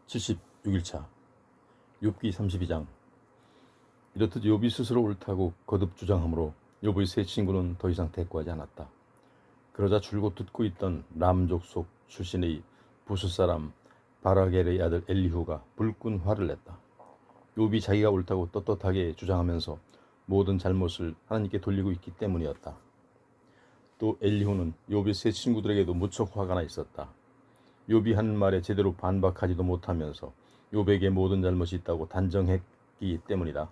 76일차 욥기 32장. 이렇듯 욥이 스스로 옳다고 거듭 주장하므로 욥의 세 친구는 더 이상 대꾸하지 않았다. 그러자 줄곧 듣고 있던 람족 속 출신의 부스 사람 바라겔의 아들 엘리후가 불끈 화를 냈다. 욥이 자기가 옳다고 떳떳하게 주장하면서 모든 잘못을 하나님께 돌리고 있기 때문이었다. 또 엘리후는 욥의 세 친구들에게도 무척 화가 나 있었다. 욥이 하는 말에 제대로 반박하지도 못하면서 욥에게 모든 잘못이 있다고 단정했기 때문이다.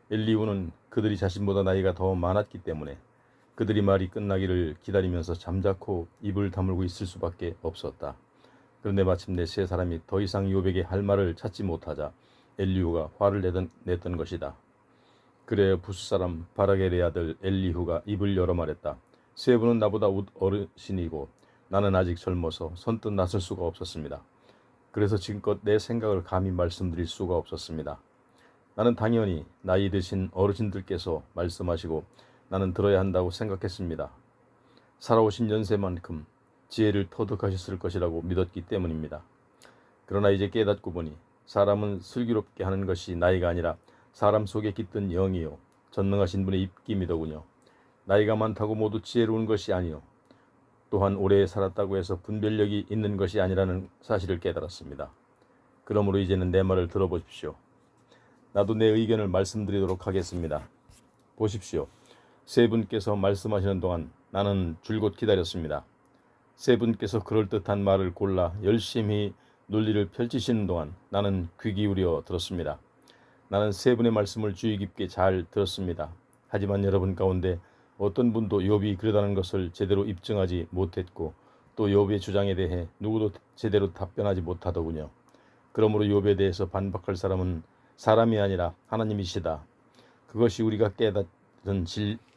엘리후는 그들이 자신보다 나이가 더 많았기 때문에 그들이 말이 끝나기를 기다리면서 잠자코 입을 다물고 있을 수밖에 없었다. 그런데 마침내 세 사람이 더 이상 욥에게 할 말을 찾지 못하자 엘리후가 화를 냈던 것이다. 그래야 부스 사람 바라겔의 아들 엘리후가 입을 열어 말했다. 세 분은 나보다 어르신이고 나는 아직 젊어서 선뜻 나설 수가 없었습니다. 그래서 지금껏 내 생각을 감히 말씀드릴 수가 없었습니다. 나는 당연히 나이 드신 어르신들께서 말씀하시고 나는 들어야 한다고 생각했습니다. 살아오신 연세만큼 지혜를 터득하셨을 것이라고 믿었기 때문입니다. 그러나 이제 깨닫고 보니 사람은 슬기롭게 하는 것이 나이가 아니라 사람 속에 깃든 영이요 전능하신 분의 입김이더군요. 나이가 많다고 모두 지혜로운 것이 아니요 또한 오래 살았다고 해서 분별력이 있는 것이 아니라는 사실을 깨달았습니다. 그러므로 이제는 내 말을 들어보십시오. 나도 내 의견을 말씀드리도록 하겠습니다. 보십시오. 세 분께서 말씀하시는 동안 나는 줄곧 기다렸습니다. 세 분께서 그럴듯한 말을 골라 열심히 논리를 펼치시는 동안 나는 귀 기울여 들었습니다. 나는 세 분의 말씀을 주의 깊게 잘 들었습니다. 하지만 여러분 가운데 어떤 분도 욥이 그러다는 것을 제대로 입증하지 못했고 또 욥의 주장에 대해 누구도 제대로 답변하지 못하더군요. 그러므로 욥에 대해서 반박할 사람은 사람이 아니라 하나님이시다. 그것이 우리가 깨닫은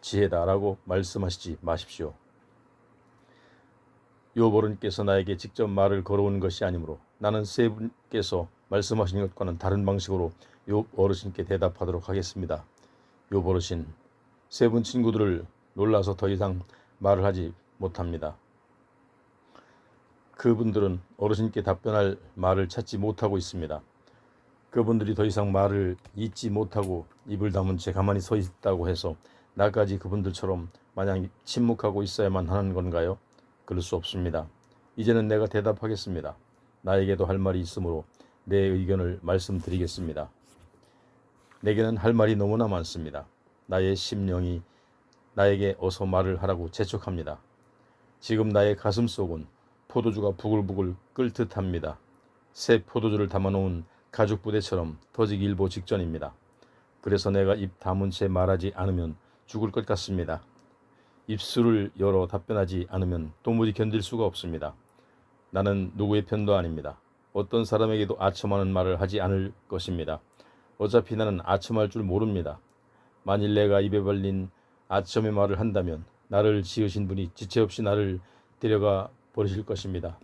지혜다라고 말씀하시지 마십시오. 욥 어른께서 나에게 직접 말을 걸어온 것이 아니므로 나는 세 분께서 말씀하신 것과는 다른 방식으로 욥 어르신께 대답하도록 하겠습니다. 욥 어르신, 세 분 친구들을 놀라서 더 이상 말을 하지 못합니다. 그분들은 어르신께 답변할 말을 찾지 못하고 있습니다. 그분들이 더 이상 말을 잇지 못하고 입을 다문 채 가만히 서 있다고 해서 나까지 그분들처럼 마냥 침묵하고 있어야만 하는 건가요? 그럴 수 없습니다. 이제는 내가 대답하겠습니다. 나에게도 할 말이 있으므로 내 의견을 말씀드리겠습니다. 내게는 할 말이 너무나 많습니다. 나의 심령이 나에게 어서 말을 하라고 재촉합니다. 지금 나의 가슴속은 포도주가 부글부글 끓 듯합니다. 새 포도주를 담아놓은 가죽 부대처럼 터지기 일보 직전입니다. 그래서 내가 입 다문 채 말하지 않으면 죽을 것 같습니다. 입술을 열어 답변하지 않으면 도무지 견딜 수가 없습니다. 나는 누구의 편도 아닙니다. 어떤 사람에게도 아첨하는 말을 하지 않을 것입니다. 어차피 나는 아첨할 줄 모릅니다. 만일 내가 입에 발린 아첨의 말을 한다면 나를 지으신 분이 지체 없이 나를 데려가 버리실 것입니다.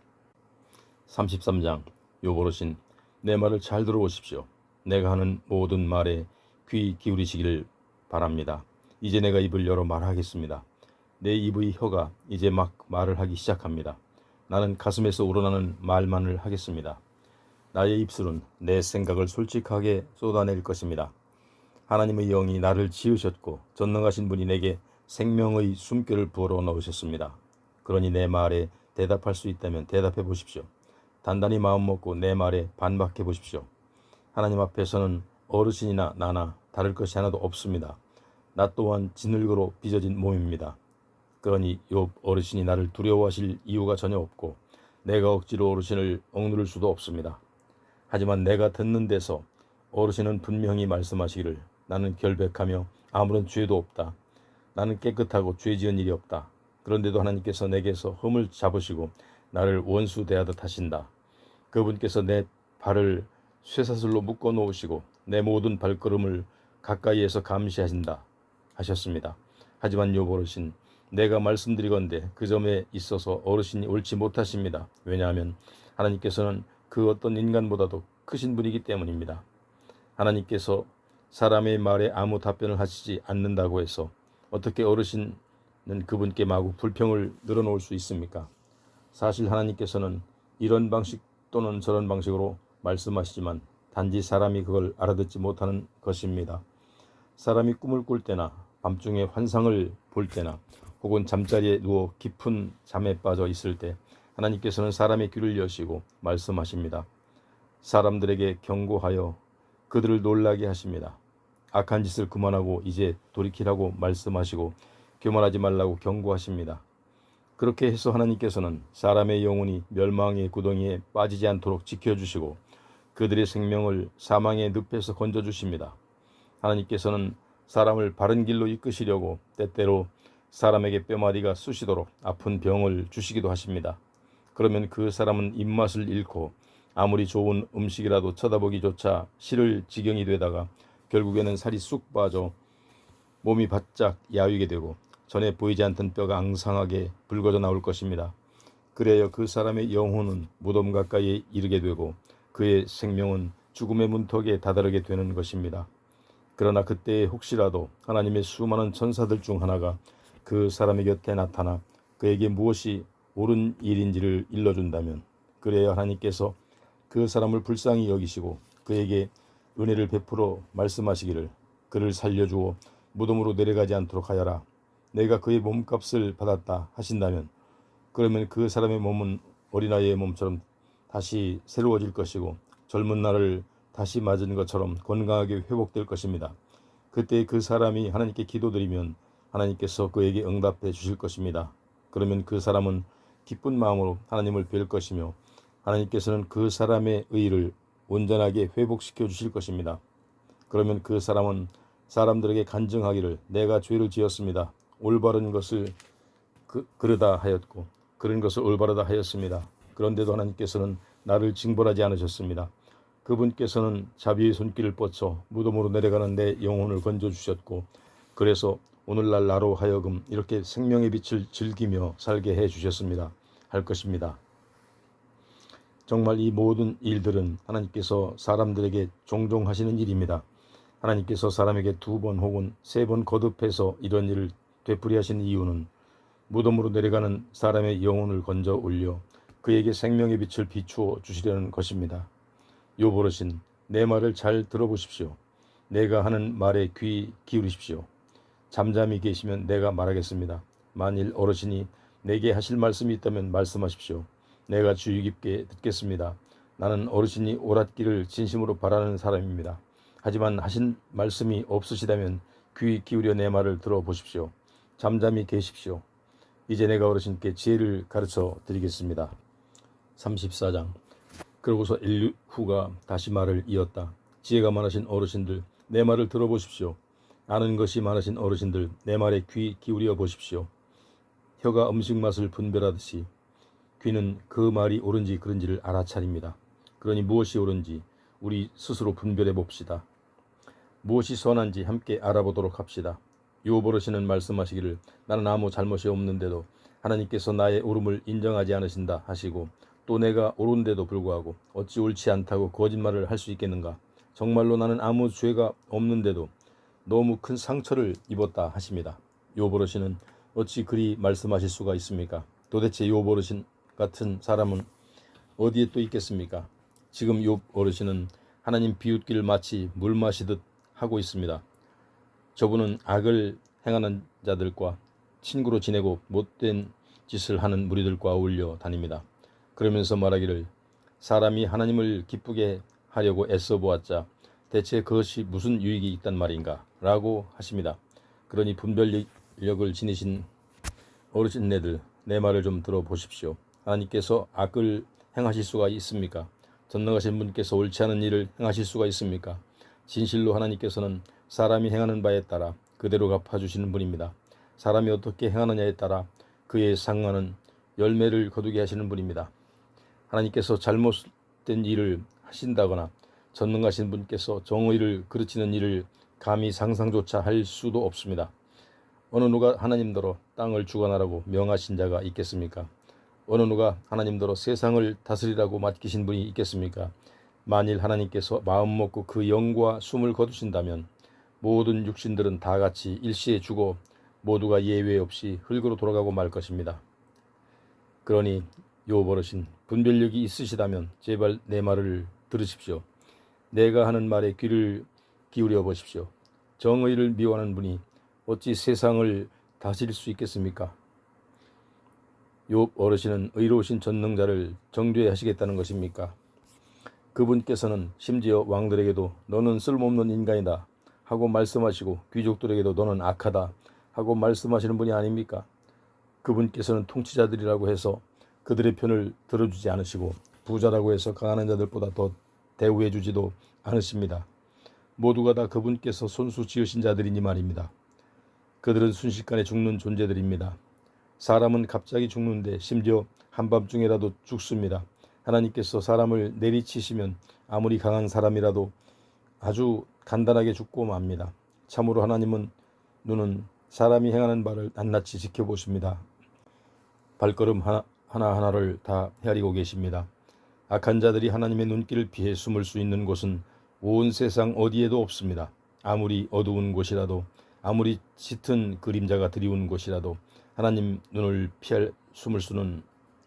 33장. 욥 어르신, 내 말을 잘 들어보십시오. 내가 하는 모든 말에 귀 기울이시기를 바랍니다. 이제 내가 입을 열어 말하겠습니다. 내 입의 혀가 이제 막 말을 하기 시작합니다. 나는 가슴에서 우러나는 말만을 하겠습니다. 나의 입술은 내 생각을 솔직하게 쏟아낼 것입니다. 하나님의 영이 나를 지으셨고 전능하신 분이 내게 생명의 숨결을 부어 넣으셨습니다. 그러니 내 말에 대답할 수 있다면 대답해 보십시오. 단단히 마음 먹고 내 말에 반박해 보십시오. 하나님 앞에서는 어르신이나 나나 다를 것이 하나도 없습니다. 나 또한 진흙으로 빚어진 몸입니다. 그러니 욥 어르신이 나를 두려워하실 이유가 전혀 없고 내가 억지로 어르신을 억누를 수도 없습니다. 하지만 내가 듣는 데서 어르신은 분명히 말씀하시기를 나는 결백하며 아무런 죄도 없다. 나는 깨끗하고 죄 지은 일이 없다. 그런데도 하나님께서 내게서 흠을 잡으시고 나를 원수 대하듯 하신다. 그분께서 내 발을 쇠사슬로 묶어 놓으시고 내 모든 발걸음을 가까이에서 감시하신다 하셨습니다. 하지만 욥 어르신, 내가 말씀드리건대 그 점에 있어서 어르신이 옳지 못하십니다. 왜냐하면 하나님께서는 그 어떤 인간보다도 크신 분이기 때문입니다. 하나님께서 사람의 말에 아무 답변을 하시지 않는다고 해서 어떻게 어르신은 그분께 마구 불평을 늘어놓을 수 있습니까? 사실 하나님께서는 이런 방식도 또는 저런 방식으로 말씀하시지만 단지 사람이 그걸 알아듣지 못하는 것입니다. 사람이 꿈을 꿀 때나 밤중에 환상을 볼 때나 혹은 잠자리에 누워 깊은 잠에 빠져 있을 때 하나님께서는 사람의 귀를 여시고 말씀하십니다. 사람들에게 경고하여 그들을 놀라게 하십니다. 악한 짓을 그만하고 이제 돌이키라고 말씀하시고 교만하지 말라고 경고하십니다. 그렇게 해서 하나님께서는 사람의 영혼이 멸망의 구덩이에 빠지지 않도록 지켜주시고 그들의 생명을 사망의 늪에서 건져주십니다. 하나님께서는 사람을 바른 길로 이끄시려고 때때로 사람에게 뼈마디가 쑤시도록 아픈 병을 주시기도 하십니다. 그러면 그 사람은 입맛을 잃고 아무리 좋은 음식이라도 쳐다보기조차 싫을 지경이 되다가 결국에는 살이 쑥 빠져 몸이 바짝 야위게 되고 전에 보이지 않던 뼈가 앙상하게 붉어져 나올 것입니다. 그래야 그 사람의 영혼은 무덤 가까이에 이르게 되고 그의 생명은 죽음의 문턱에 다다르게 되는 것입니다. 그러나 그때에 혹시라도 하나님의 수많은 천사들 중 하나가 그 사람의 곁에 나타나 그에게 무엇이 옳은 일인지를 일러준다면 그래야 하나님께서 그 사람을 불쌍히 여기시고 그에게 은혜를 베풀어 말씀하시기를 그를 살려주어 무덤으로 내려가지 않도록 하여라. 내가 그의 몸값을 받았다 하신다면 그러면 그 사람의 몸은 어린아이의 몸처럼 다시 새로워질 것이고 젊은 날을 다시 맞은 것처럼 건강하게 회복될 것입니다. 그때 그 사람이 하나님께 기도드리면 하나님께서 그에게 응답해 주실 것입니다. 그러면 그 사람은 기쁜 마음으로 하나님을 뵐 것이며 하나님께서는 그 사람의 의를 온전하게 회복시켜 주실 것입니다. 그러면 그 사람은 사람들에게 간증하기를 내가 죄를 지었습니다. 올바른 것을 그러다 하였고 그런 것을 올바르다 하였습니다. 그런데도 하나님께서는 나를 징벌하지 않으셨습니다. 그분께서는 자비의 손길을 뻗쳐 무덤으로 내려가는 내 영혼을 건져주셨고 그래서 오늘날 나로 하여금 이렇게 생명의 빛을 즐기며 살게 해주셨습니다. 할 것입니다. 정말 이 모든 일들은 하나님께서 사람들에게 종종 하시는 일입니다. 하나님께서 사람에게 2번 혹은 3번 거듭해서 이런 일을 되풀이하신 이유는 무덤으로 내려가는 사람의 영혼을 건져 올려 그에게 생명의 빛을 비추어 주시려는 것입니다. 욥 어르신, 내 말을 잘 들어보십시오. 내가 하는 말에 귀 기울이십시오. 잠잠히 계시면 내가 말하겠습니다. 만일 어르신이 내게 하실 말씀이 있다면 말씀하십시오. 내가 주의 깊게 듣겠습니다. 나는 어르신이 옳았기를 진심으로 바라는 사람입니다. 하지만 하신 말씀이 없으시다면 귀 기울여 내 말을 들어보십시오. 잠잠히 계십시오. 이제 내가 어르신께 지혜를 가르쳐 드리겠습니다. 34장. 그러고서 엘리후가 다시 말을 이었다. 지혜가 많으신 어르신들, 내 말을 들어보십시오. 아는 것이 많으신 어르신들, 내 말에 귀 기울여 보십시오. 혀가 음식 맛을 분별하듯이 귀는 그 말이 옳은지 그른지를 알아차립니다. 그러니 무엇이 옳은지 우리 스스로 분별해 봅시다. 무엇이 선한지 함께 알아보도록 합시다. 욥 어르신은 말씀하시기를 나는 아무 잘못이 없는데도 하나님께서 나의 옳음을 인정하지 않으신다 하시고 또 내가 옳은데도 불구하고 어찌 옳지 않다고 거짓말을 할 수 있겠는가. 정말로 나는 아무 죄가 없는데도 너무 큰 상처를 입었다 하십니다. 욥 어르신은 어찌 그리 말씀하실 수가 있습니까? 도대체 욥 어르신 같은 사람은 어디에 또 있겠습니까? 지금 욥 어르신은 하나님 비웃기를 마치 물 마시듯 하고 있습니다. 저분은 악을 행하는 자들과 친구로 지내고 못된 짓을 하는 무리들과 어울려 다닙니다. 그러면서 말하기를 사람이 하나님을 기쁘게 하려고 애써 보았자 대체 그것이 무슨 유익이 있단 말인가 라고 하십니다. 그러니 분별력을 지니신 어르신네들 내 말을 좀 들어보십시오. 하나님께서 악을 행하실 수가 있습니까? 전능하신 분께서 옳지 않은 일을 행하실 수가 있습니까? 진실로 하나님께서는 사람이 행하는 바에 따라 그대로 갚아주시는 분입니다. 사람이 어떻게 행하느냐에 따라 그의 상관은 열매를 거두게 하시는 분입니다. 하나님께서 잘못된 일을 하신다거나 전능하신 분께서 정의를 그르치는 일을 감히 상상조차 할 수도 없습니다. 어느 누가 하나님더러 땅을 주관하라고 명하신 자가 있겠습니까? 어느 누가 하나님더러 세상을 다스리라고 맡기신 분이 있겠습니까? 만일 하나님께서 마음먹고 그 영과 숨을 거두신다면 모든 육신들은 다 같이 일시에 죽어 모두가 예외 없이 흙으로 돌아가고 말 것입니다. 그러니 욥 어르신, 분별력이 있으시다면 제발 내 말을 들으십시오. 내가 하는 말에 귀를 기울여 보십시오. 정의를 미워하는 분이 어찌 세상을 다스릴 수 있겠습니까? 욥 어르신은 의로우신 전능자를 정죄하시겠다는 것입니까? 그분께서는 심지어 왕들에게도 너는 쓸모없는 인간이다 하고 말씀하시고 귀족들에게도 너는 악하다 하고 말씀하시는 분이 아닙니까? 그분께서는 통치자들이라고 해서 그들의 편을 들어주지 않으시고 부자라고 해서 가난한 자들보다 더 대우해 주지도 않으십니다. 모두가 다 그분께서 손수 지으신 자들이니 말입니다. 그들은 순식간에 죽는 존재들입니다. 사람은 갑자기 죽는데 심지어 한밤중에라도 죽습니다. 하나님께서 사람을 내리치시면 아무리 강한 사람이라도 아주 간단하게 죽고 맙니다. 참으로 하나님은 눈은 사람이 행하는 바를 낱낱이 지켜보십니다. 발걸음 하나하나를 다 헤아리고 계십니다. 악한 자들이 하나님의 눈길을 피해 숨을 수 있는 곳은 온 세상 어디에도 없습니다. 아무리 어두운 곳이라도, 아무리 짙은 그림자가 드리운 곳이라도 하나님 눈을 피할 숨을 수는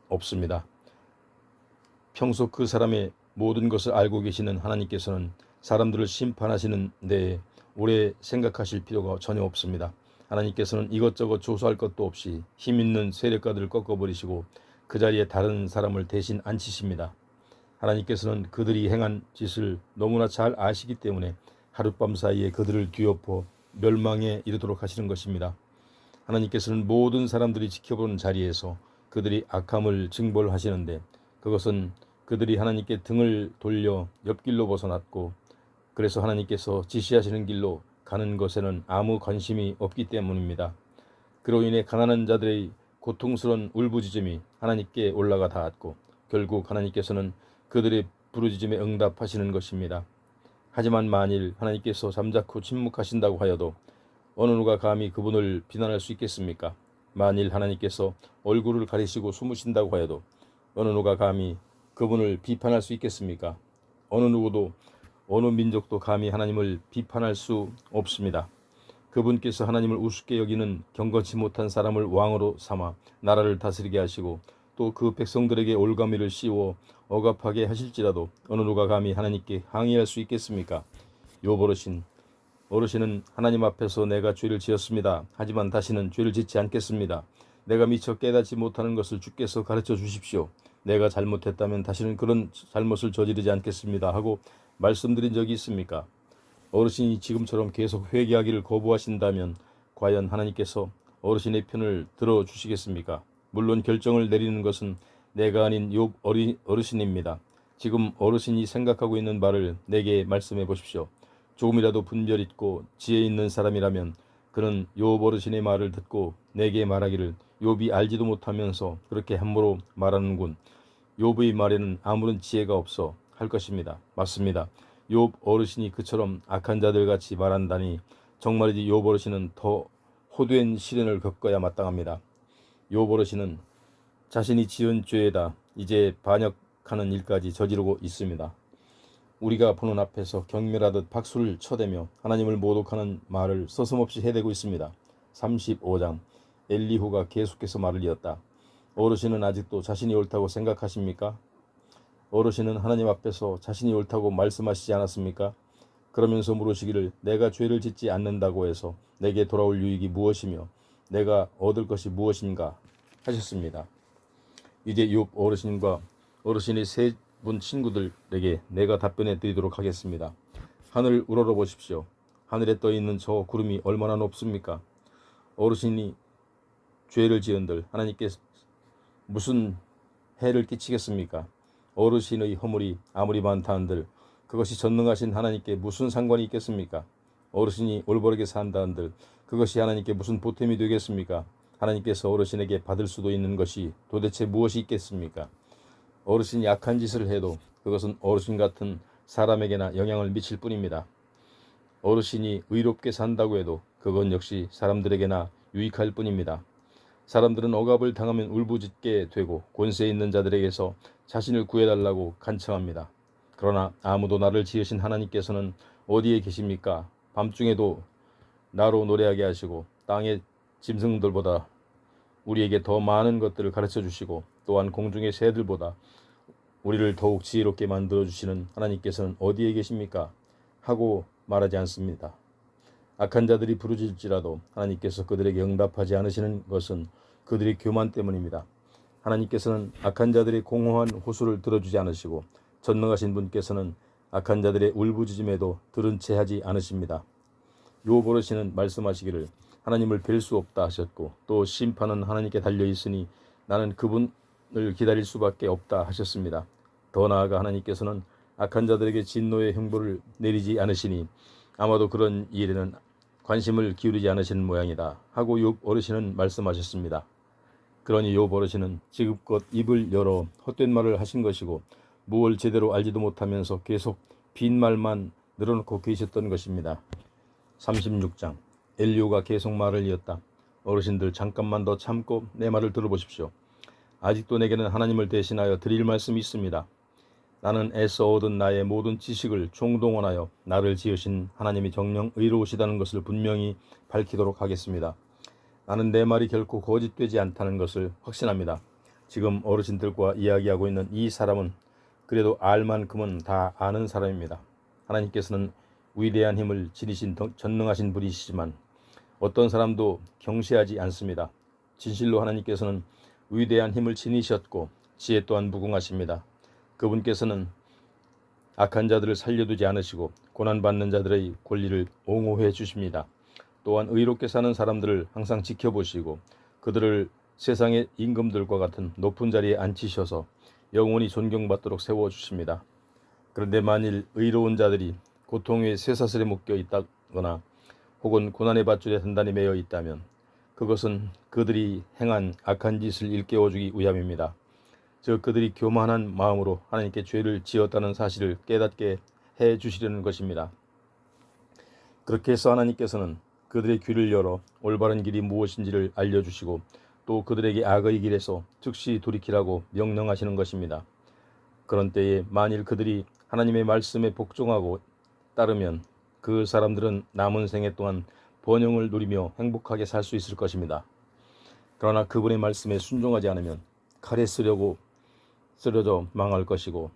없습니다. 평소 그 사람의 모든 것을 알고 계시는 하나님께서는 사람들을 심판하시는 데에 오래 생각하실 필요가 전혀 없습니다. 하나님께서는 이것저것 조사할 것도 없이 힘있는 세력가들을 꺾어버리시고 그 자리에 다른 사람을 대신 앉히십니다. 하나님께서는 그들이 행한 짓을 너무나 잘 아시기 때문에 하룻밤 사이에 그들을 뒤엎어 멸망에 이르도록 하시는 것입니다. 하나님께서는 모든 사람들이 지켜보는 자리에서 그들이 악함을 징벌하시는데 그것은 그들이 하나님께 등을 돌려 옆길로 벗어났고 그래서 하나님께서 지시하시는 길로 가는 것에는 아무 관심이 없기 때문입니다. 그로 인해 가난한 자들의 고통스러운 울부짖음이 하나님께 올라가 닿았고 결국 하나님께서는 그들의 부르짖음에 응답하시는 것입니다. 하지만 만일 하나님께서 잠자코 침묵하신다고 하여도 어느 누가 감히 그분을 비난할 수 있겠습니까? 만일 하나님께서 얼굴을 가리시고 숨으신다고 하여도 어느 누가 감히 그분을 비판할 수 있겠습니까? 어느 누구도 어느 민족도 감히 하나님을 비판할 수 없습니다. 그분께서 하나님을 우습게 여기는 경건치 못한 사람을 왕으로 삼아 나라를 다스리게 하시고 또 그 백성들에게 올가미를 씌워 억압하게 하실지라도 어느 누가 감히 하나님께 항의할 수 있겠습니까? 욥 어르신은 하나님 앞에서 내가 죄를 지었습니다. 하지만 다시는 죄를 짓지 않겠습니다. 내가 미처 깨닫지 못하는 것을 주께서 가르쳐 주십시오. 내가 잘못했다면 다시는 그런 잘못을 저지르지 않겠습니다 하고 말씀드린 적이 있습니까? 어르신이 지금처럼 계속 회개하기를 거부하신다면 과연 하나님께서 어르신의 편을 들어주시겠습니까? 물론 결정을 내리는 것은 내가 아닌 욥 어르신입니다. 지금 어르신이 생각하고 있는 바를 내게 말씀해 보십시오. 조금이라도 분별 있고 지혜 있는 사람이라면 그는 욥 어르신의 말을 듣고 내게 말하기를 욥이 알지도 못하면서 그렇게 함부로 말하는군. 욥의 말에는 아무런 지혜가 없어 할 것입니다. 맞습니다. 욥 어르신이 그처럼 악한 자들같이 말한다니 정말이지 욥 어르신은 더 호된 시련을 겪어야 마땅합니다. 욥 어르신은 자신이 지은 죄에다 이제 반역하는 일까지 저지르고 있습니다. 우리가 보는 앞에서 경멸하듯 박수를 쳐대며 하나님을 모독하는 말을 서슴없이 해대고 있습니다. 35장 엘리후가 계속해서 말을 이었다. 어르신은 아직도 자신이 옳다고 생각하십니까? 어르신은 하나님 앞에서 자신이 옳다고 말씀하시지 않았습니까? 그러면서 물으시기를 내가 죄를 짓지 않는다고 해서 내게 돌아올 유익이 무엇이며 내가 얻을 것이 무엇인가 하셨습니다. 이제 욥 어르신과 어르신의 세 분 친구들에게 내가 답변해 드리도록 하겠습니다. 하늘 우러러 보십시오. 하늘에 떠 있는 저 구름이 얼마나 높습니까? 어르신이 죄를 지은들 하나님께 무슨 해를 끼치겠습니까? 어르신의 허물이 아무리 많다 한들 그것이 전능하신 하나님께 무슨 상관이 있겠습니까? 어르신이 올바르게 산다 한들 그것이 하나님께 무슨 보탬이 되겠습니까? 하나님께서 어르신에게 받을 수도 있는 것이 도대체 무엇이 있겠습니까? 어르신이 악한 짓을 해도 그것은 어르신 같은 사람에게나 영향을 미칠 뿐입니다. 어르신이 의롭게 산다고 해도 그건 역시 사람들에게나 유익할 뿐입니다. 사람들은 억압을 당하면 울부짖게 되고 권세 있는 자들에게서 자신을 구해달라고 간청합니다. 그러나 아무도 나를 지으신 하나님께서는 어디에 계십니까? 밤중에도 나로 노래하게 하시고 땅의 짐승들보다 우리에게 더 많은 것들을 가르쳐 주시고 또한 공중의 새들보다 우리를 더욱 지혜롭게 만들어 주시는 하나님께서는 어디에 계십니까? 하고 말하지 않습니다. 악한 자들이 부르짖을지라도 하나님께서 그들에게 응답하지 않으시는 것은 그들의 교만 때문입니다. 하나님께서는 악한 자들의 공허한 호소를 들어주지 않으시고 전능하신 분께서는 악한 자들의 울부짖음에도 들은 채 하지 않으십니다. 욥 어르신은 말씀하시기를 하나님을 뵐 수 없다 하셨고 또 심판은 하나님께 달려있으니 나는 그분을 기다릴 수밖에 없다 하셨습니다. 더 나아가 하나님께서는 악한 자들에게 진노의 형벌을 내리지 않으시니 아마도 그런 일에는 관심을 기울이지 않으시는 모양이다 하고 욥 어르신은 말씀하셨습니다. 그러니 욥 어르신은 지금껏 입을 열어 헛된 말을 하신 것이고 무엇을 제대로 알지도 못하면서 계속 빈말만 늘어놓고 계셨던 것입니다. 36장 엘리오가 계속 말을 이었다. 어르신들 잠깐만 더 참고 내 말을 들어보십시오. 아직도 내게는 하나님을 대신하여 드릴 말씀이 있습니다. 나는 애써 얻은 나의 모든 지식을 총동원하여 나를 지으신 하나님이 정녕 의로우시다는 것을 분명히 밝히도록 하겠습니다. 나는 내 말이 결코 거짓되지 않다는 것을 확신합니다. 지금 어르신들과 이야기하고 있는 이 사람은 그래도 알 만큼은 다 아는 사람입니다. 하나님께서는 위대한 힘을 지니신 전능하신 분이시지만 어떤 사람도 경시하지 않습니다. 진실로 하나님께서는 위대한 힘을 지니셨고 지혜 또한 무궁하십니다. 그분께서는 악한 자들을 살려두지 않으시고 고난받는 자들의 권리를 옹호해 주십니다. 또한 의롭게 사는 사람들을 항상 지켜보시고 그들을 세상의 임금들과 같은 높은 자리에 앉히셔서 영원히 존경받도록 세워주십니다. 그런데 만일 의로운 자들이 고통의 쇠사슬에 묶여 있다거나 혹은 고난의 밧줄에 단단히 매여 있다면 그것은 그들이 행한 악한 짓을 일깨워주기 위함입니다. 즉 그들이 교만한 마음으로 하나님께 죄를 지었다는 사실을 깨닫게 해 주시려는 것입니다. 그렇게 해서 하나님께서는 그들의 귀를 열어 올바른 길이 무엇인지를 알려주시고 또 그들에게 악의 길에서 즉시 돌이키라고 명령하시는 것입니다. 그런 때에 만일 그들이 하나님의 말씀에 복종하고 따르면 그 사람들은 남은 생애 동안 번영을 누리며 행복하게 살 수 있을 것입니다. 그러나 그분의 말씀에 순종하지 않으면 칼에 쓰려져 망할 것이고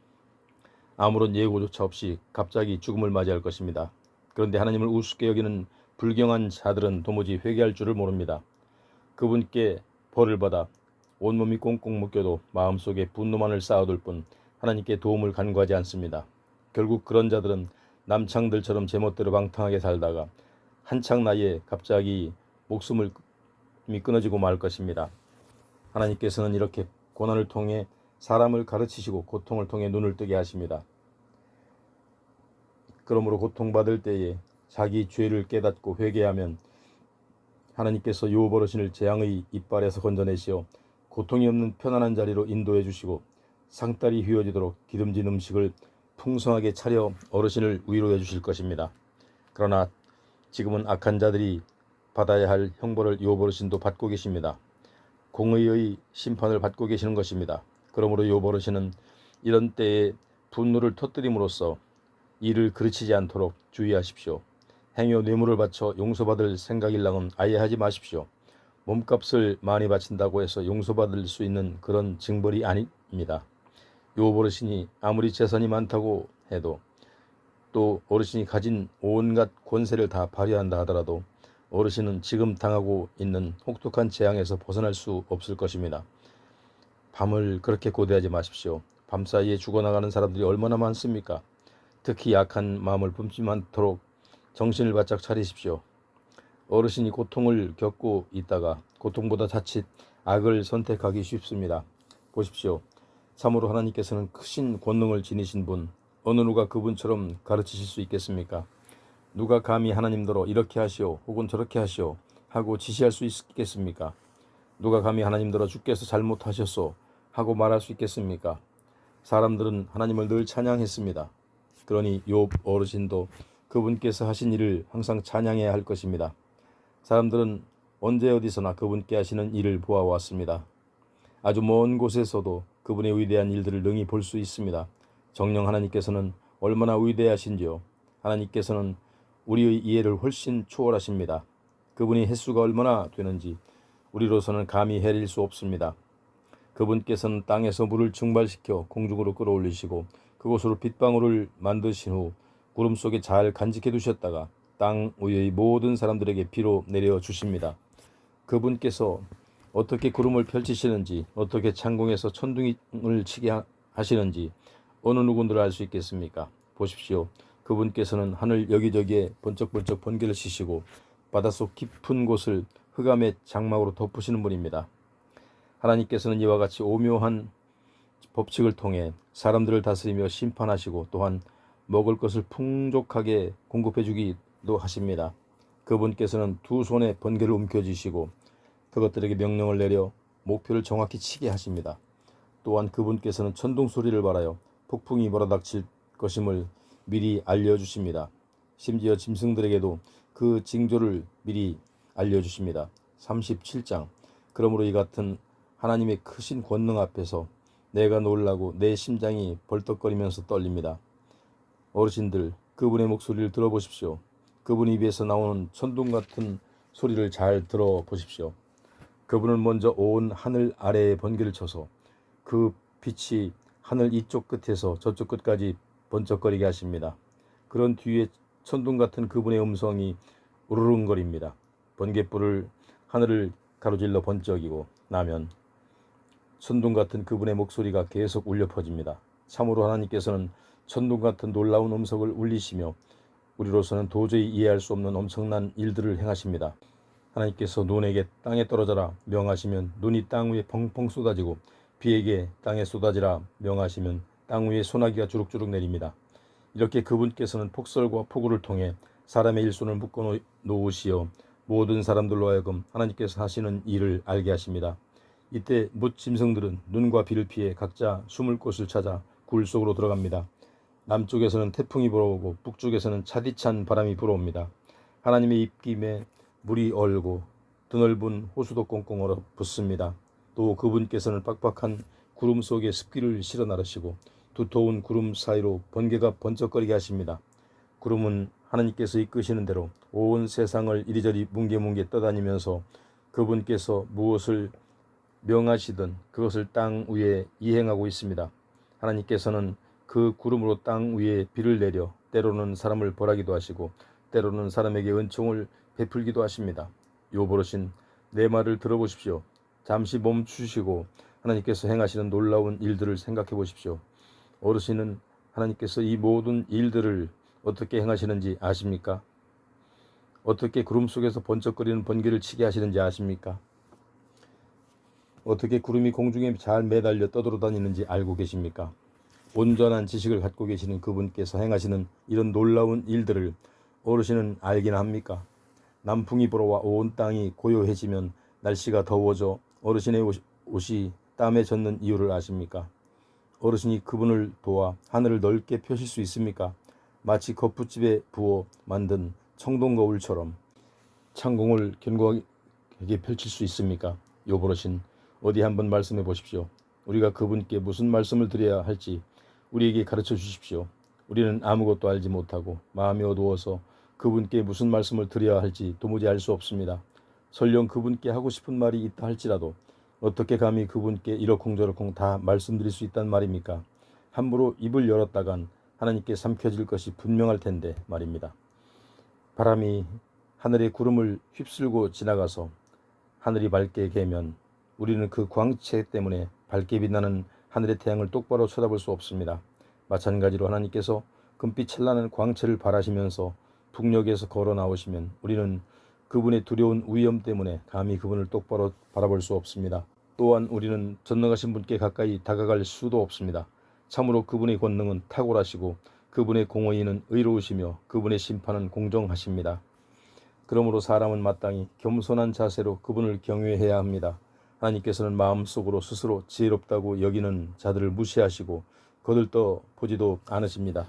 아무런 예고조차 없이 갑자기 죽음을 맞이할 것입니다. 그런데 하나님을 우습게 여기는 불경한 자들은 도무지 회개할 줄을 모릅니다. 그분께 벌을 받아 온몸이 꽁꽁 묶여도 마음속에 분노만을 쌓아둘 뿐 하나님께 도움을 간구하지 않습니다. 결국 그런 자들은 남창들처럼 제멋대로 방탕하게 살다가 한창 나이에 갑자기 목숨이 끊어지고 말 것입니다. 하나님께서는 이렇게 고난을 통해 사람을 가르치시고 고통을 통해 눈을 뜨게 하십니다. 그러므로 고통받을 때에 자기 죄를 깨닫고 회개하면 하나님께서 욥 어르신을 재앙의 이빨에서 건져내시어 고통이 없는 편안한 자리로 인도해 주시고 상다리 휘어지도록 기름진 음식을 풍성하게 차려 어르신을 위로해 주실 것입니다. 그러나 지금은 악한 자들이 받아야 할 형벌을 욥 어르신도 받고 계십니다. 공의의 심판을 받고 계시는 것입니다. 그러므로 욥 어르신은 이런 때에 분노를 터뜨림으로써 이를 그르치지 않도록 주의하십시오. 행여 뇌물을 바쳐 용서받을 생각일랑은 아예 하지 마십시오. 몸값을 많이 바친다고 해서 용서받을 수 있는 그런 징벌이 아닙니다. 욥 어르신이 아무리 재산이 많다고 해도 또 어르신이 가진 온갖 권세를 다 발휘한다 하더라도 어르신은 지금 당하고 있는 혹독한 재앙에서 벗어날 수 없을 것입니다. 밤을 그렇게 고대하지 마십시오. 밤사이에 죽어나가는 사람들이 얼마나 많습니까? 특히 약한 마음을 품지 않도록 정신을 바짝 차리십시오. 어르신이 고통을 겪고 있다가 고통보다 자칫 악을 선택하기 쉽습니다. 보십시오. 참으로 하나님께서는 크신 권능을 지니신 분, 어느 누가 그분처럼 가르치실 수 있겠습니까? 누가 감히 하나님더러 이렇게 하시오 혹은 저렇게 하시오 하고 지시할 수 있겠습니까? 누가 감히 하나님더러 주께서 잘못하셨소 하고 말할 수 있겠습니까? 사람들은 하나님을 늘 찬양했습니다. 그러니 욥 어르신도 그분께서 하신 일을 항상 찬양해야 할 것입니다. 사람들은 언제 어디서나 그분께 하시는 일을 보아왔습니다. 아주 먼 곳에서도 그분의 위대한 일들을 능히 볼 수 있습니다. 정녕 하나님께서는 얼마나 위대하신지요. 하나님께서는 우리의 이해를 훨씬 초월하십니다. 그분이 횟수가 얼마나 되는지 우리로서는 감히 헤릴 수 없습니다. 그분께서는 땅에서 물을 증발시켜 공중으로 끌어올리시고 그곳으로 빗방울을 만드신 후 구름 속에 잘 간직해 두셨다가 땅 위의 모든 사람들에게 비로 내려 주십니다. 그분께서 어떻게 구름을 펼치시는지, 어떻게 창공에서 천둥을 치게 하시는지 어느 누군들 알 수 있겠습니까? 보십시오. 그분께서는 하늘 여기저기에 번쩍번쩍 번개를 치시고 바닷속 깊은 곳을 흑암의 장막으로 덮으시는 분입니다. 하나님께서는 이와 같이 오묘한 법칙을 통해 사람들을 다스리며 심판하시고 또한 먹을 것을 풍족하게 공급해 주기도 하십니다. 그분께서는 두 손에 번개를 움켜쥐시고 그것들에게 명령을 내려 목표를 정확히 치게 하십니다. 또한 그분께서는 천둥 소리를 발하여 폭풍이 몰아닥칠 것임을 미리 알려주십니다. 심지어 짐승들에게도 그 징조를 미리 알려주십니다. 37장. 그러므로 이 같은 하나님의 크신 권능 앞에서 내가 놀라고 내 심장이 벌떡거리면서 떨립니다. 어르신들, 그분의 목소리를 들어보십시오. 그분 입에서 나오는 천둥 같은 소리를 잘 들어보십시오. 그분은 먼저 온 하늘 아래에 번개를 쳐서 그 빛이 하늘 이쪽 끝에서 저쪽 끝까지 번쩍거리게 하십니다. 그런 뒤에 천둥 같은 그분의 음성이 우르릉거립니다. 번갯불을 하늘을 가로질러 번쩍이고 나면 천둥 같은 그분의 목소리가 계속 울려 퍼집니다. 참으로 하나님께서는 천둥 같은 놀라운 음성을 울리시며 우리로서는 도저히 이해할 수 없는 엄청난 일들을 행하십니다. 하나님께서 눈에게 땅에 떨어져라 명하시면 눈이 땅 위에 펑펑 쏟아지고 비에게 땅에 쏟아지라 명하시면 땅 위에 소나기가 주룩주룩 내립니다. 이렇게 그분께서는 폭설과 폭우를 통해 사람의 일손을 묶어 놓으시어 모든 사람들로 하여금 하나님께서 하시는 일을 알게 하십니다. 이때 뭇 짐승들은 눈과 비를 피해 각자 숨을 곳을 찾아 굴 속으로 들어갑니다. 남쪽에서는 태풍이 불어오고 북쪽에서는 차디찬 바람이 불어옵니다. 하나님의 입김에 물이 얼고 드넓은 호수도 꽁꽁 얼어붙습니다. 또 그분께서는 빡빡한 구름 속에 습기를 실어 나르시고 두터운 구름 사이로 번개가 번쩍거리게 하십니다. 구름은 하나님께서 이끄시는 대로 온 세상을 이리저리 뭉게뭉게 떠다니면서 그분께서 무엇을 명하시든 그것을 땅 위에 이행하고 있습니다. 하나님께서는 그 구름으로 땅 위에 비를 내려 때로는 사람을 벌하기도 하시고 때로는 사람에게 은총을 베풀기도 하십니다. 요버릇인 내 말을 들어보십시오. 잠시 멈추시고 하나님께서 행하시는 놀라운 일들을 생각해 보십시오. 어르신은 하나님께서 이 모든 일들을 어떻게 행하시는지 아십니까? 어떻게 구름 속에서 번쩍거리는 번개를 치게 하시는지 아십니까? 어떻게 구름이 공중에 잘 매달려 떠돌아다니는지 알고 계십니까? 온전한 지식을 갖고 계시는 그분께서 행하시는 이런 놀라운 일들을 어르신은 알긴 합니까? 남풍이 불어와 온 땅이 고요해지면 날씨가 더워져 어르신의 옷이 땀에 젖는 이유를 아십니까? 어르신이 그분을 도와 하늘을 넓게 펴실 수 있습니까? 마치 거푸집에 부어 만든 청동거울처럼 창공을 견고하게 펼칠 수 있습니까? 요버러신 어디 한번 말씀해 보십시오. 우리가 그분께 무슨 말씀을 드려야 할지 우리에게 가르쳐 주십시오. 우리는 아무것도 알지 못하고 마음이 어두워서 그분께 무슨 말씀을 드려야 할지 도무지 알 수 없습니다. 설령 그분께 하고 싶은 말이 있다 할지라도 어떻게 감히 그분께 이러쿵저러쿵 다 말씀드릴 수 있단 말입니까? 함부로 입을 열었다간 하나님께 삼켜질 것이 분명할 텐데 말입니다. 바람이 하늘의 구름을 휩쓸고 지나가서 하늘이 밝게 개면 우리는 그 광채 때문에 밝게 빛나는 하늘의 태양을 똑바로 쳐다볼 수 없습니다. 마찬가지로 하나님께서 금빛 찬란한 광채를 발하시면서 북녘에서 걸어 나오시면 우리는 그분의 두려운 위엄 때문에 감히 그분을 똑바로 바라볼 수 없습니다. 또한 우리는 전능하신 분께 가까이 다가갈 수도 없습니다. 참으로 그분의 권능은 탁월하시고 그분의 공의는 의로우시며 그분의 심판은 공정하십니다. 그러므로 사람은 마땅히 겸손한 자세로 그분을 경외해야 합니다. 하나님께서는 마음속으로 스스로 지혜롭다고 여기는 자들을 무시하시고 거들떠 보지도 않으십니다.